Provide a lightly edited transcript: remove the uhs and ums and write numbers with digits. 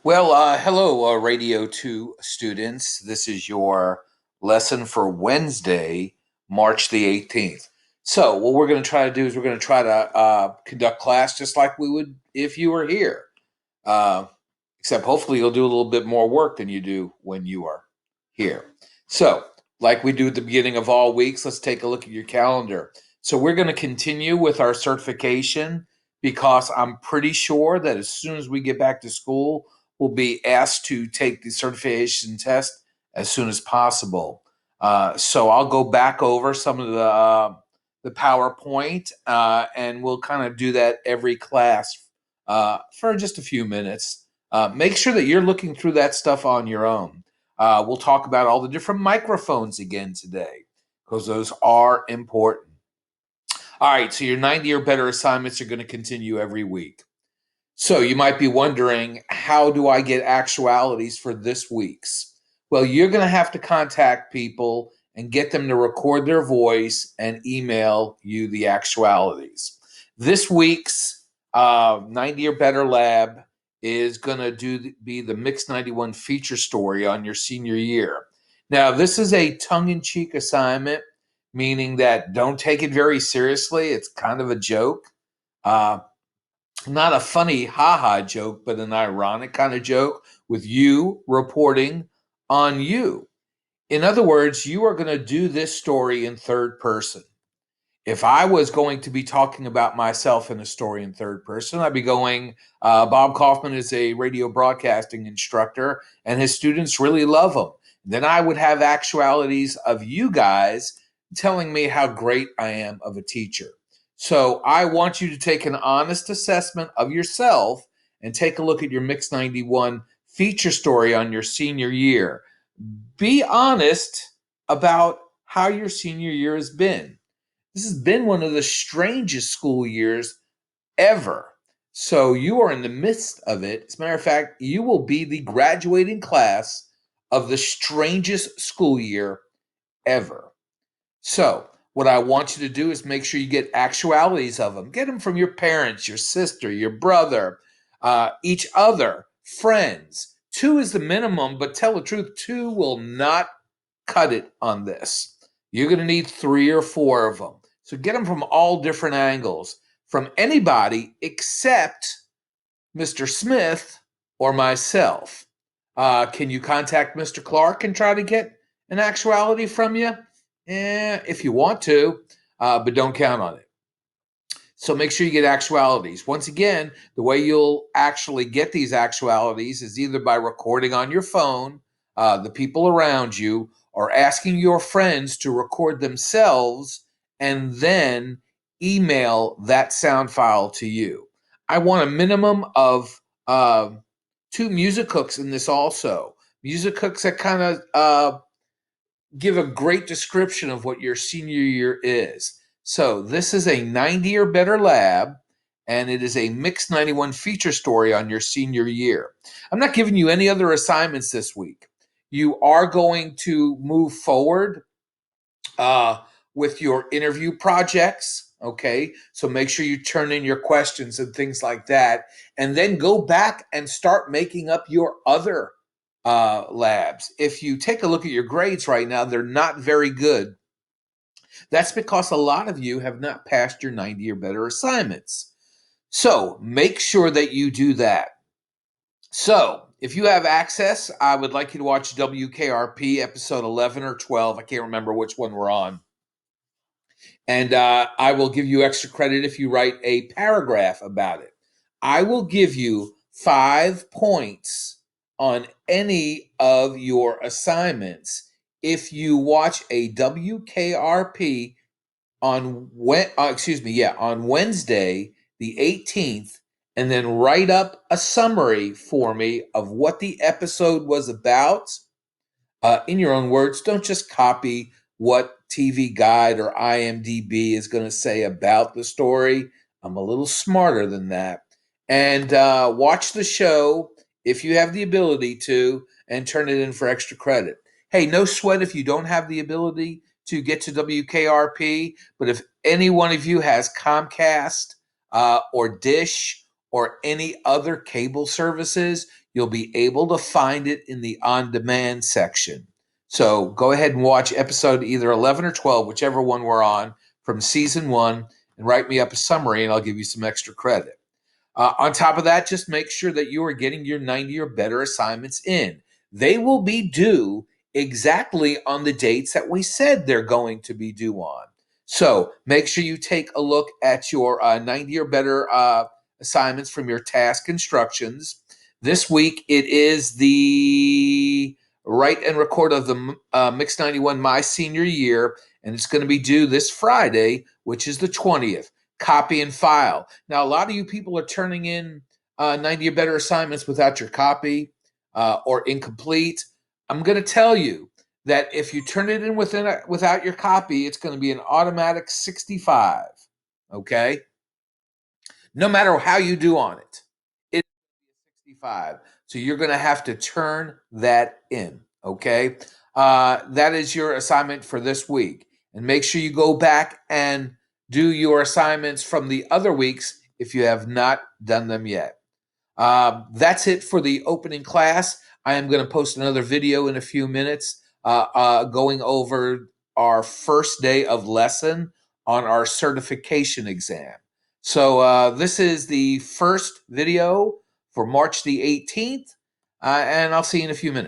Well, hello, Radio 2 students. This is your lesson for Wednesday, March the 18th. So, what we're going to try to do is we're going to try to conduct class just like we would if you were here. Uh, Except hopefully you'll do a little bit more work than you do when you are here. So, like we do at the beginning of all weeks, let's take a look at your calendar. So, we're going to continue with our certification because I'm pretty sure that as soon as we get back to school, we'll be asked to take the certification test as soon as possible. So, I'll go back over some of the PowerPoint, and we'll kind of do that every class for just a few minutes. Make sure that you're looking through that stuff on your own. We'll talk about all the different microphones again today because those are important. All right, so your 90 or better assignments are going to continue every week. So you might be wondering, how do I get actualities for this week's? Well, you're going to have to contact people and get them to record their voice and email you the actualities. This week's 90 or better lab is going to be the Mix 91 feature story on your senior year. Now, this is a tongue-in-cheek assignment, meaning that don't take it very seriously. It's kind of a joke. Uh, Not a funny haha joke, but an ironic kind of joke with you reporting on you. In other words, you are going to do this story in third person. If I was going to be talking about myself in a story in third person, I'd be going, Bob Kaufman is a radio broadcasting instructor, and his students really love him. Then I would have actualities of you guys telling me how great I am of a teacher. So I want you to take an honest assessment of yourself and take a look at your Mix 91 feature story on your senior year. Be honest about how your senior year has been. This has been one of the strangest school years ever. So you are in the midst of it. As a matter of fact, you will be the graduating class of the strangest school year ever. So, what I want you to do is make sure you get actualities of them. Get them from your parents, your sister, your brother, each other, friends. Two is the minimum, but tell the truth, two will not cut it on this. You're going to need three or four of them. So get them from all different angles, from anybody except Mr. Smith or myself. Can you contact Mr. Clark and try to get an actuality from you? If you want to, but don't count on it. So make sure you get actualities. Once again, the way you'll actually get these actualities is either by recording on your phone the people around you, or asking your friends to record themselves and then email that sound file to you. I want a minimum of two music hooks in this also. Music hooks that kind of give a great description of what your senior year is. So this is a 90 or better lab, and it is a Mix 91 feature story on your senior year. I'm not giving you any other assignments this week. You are going to move forward uh, with your interview projects. Okay, so make sure you turn in your questions and things like that, and then go back and start making up your other labs. If you take a look at your grades right now, they're not very good. That's because a lot of you have not passed your 90 or better assignments. So make sure that you do that. So if you have access, I would like you to watch WKRP episode 11 or 12. I can't remember which one we're on. And I will give you extra credit if you write a paragraph about it. I will give you 5 points on any of your assignments if you watch a WKRP on on Wednesday the 18th, and then write up a summary for me of what the episode was about in your own words. Don't just copy what TV Guide or IMDb is going to say about the story. I'm a little smarter than that. And watch the show if you have the ability to, and turn it in for extra credit. Hey, no sweat if you don't have the ability to get to WKRP, but if any one of you has Comcast or Dish or any other cable services, you'll be able to find it in the on-demand section. So go ahead and watch episode either 11 or 12, whichever one we're on, from season 1, and write me up a summary, and I'll give you some extra credit. On top of that, just make sure that you are getting your 90 or better assignments in. They will be due exactly on the dates that we said they're going to be due on. So make sure you take a look at your 90 or better assignments from your task instructions. This week it is the write and record of the Mix 91 My Senior Year, and it's going to be due this Friday, which is the 20th. Copy and file. Now, a lot of you people are turning in 90 or better assignments without your copy or incomplete. I'm going to tell you that if you turn it in without your copy, it's going to be an automatic 65. Okay? No matter how you do on it, it's 65. So you're going to have to turn that in. Okay? That is your assignment for this week. And make sure you go back and do your assignments from the other weeks if you have not done them yet. That's it for the opening class. I am going to post another video in a few minutes going over our first day of lesson on our certification exam. So this is the first video for March the 18th, and I'll see you in a few minutes.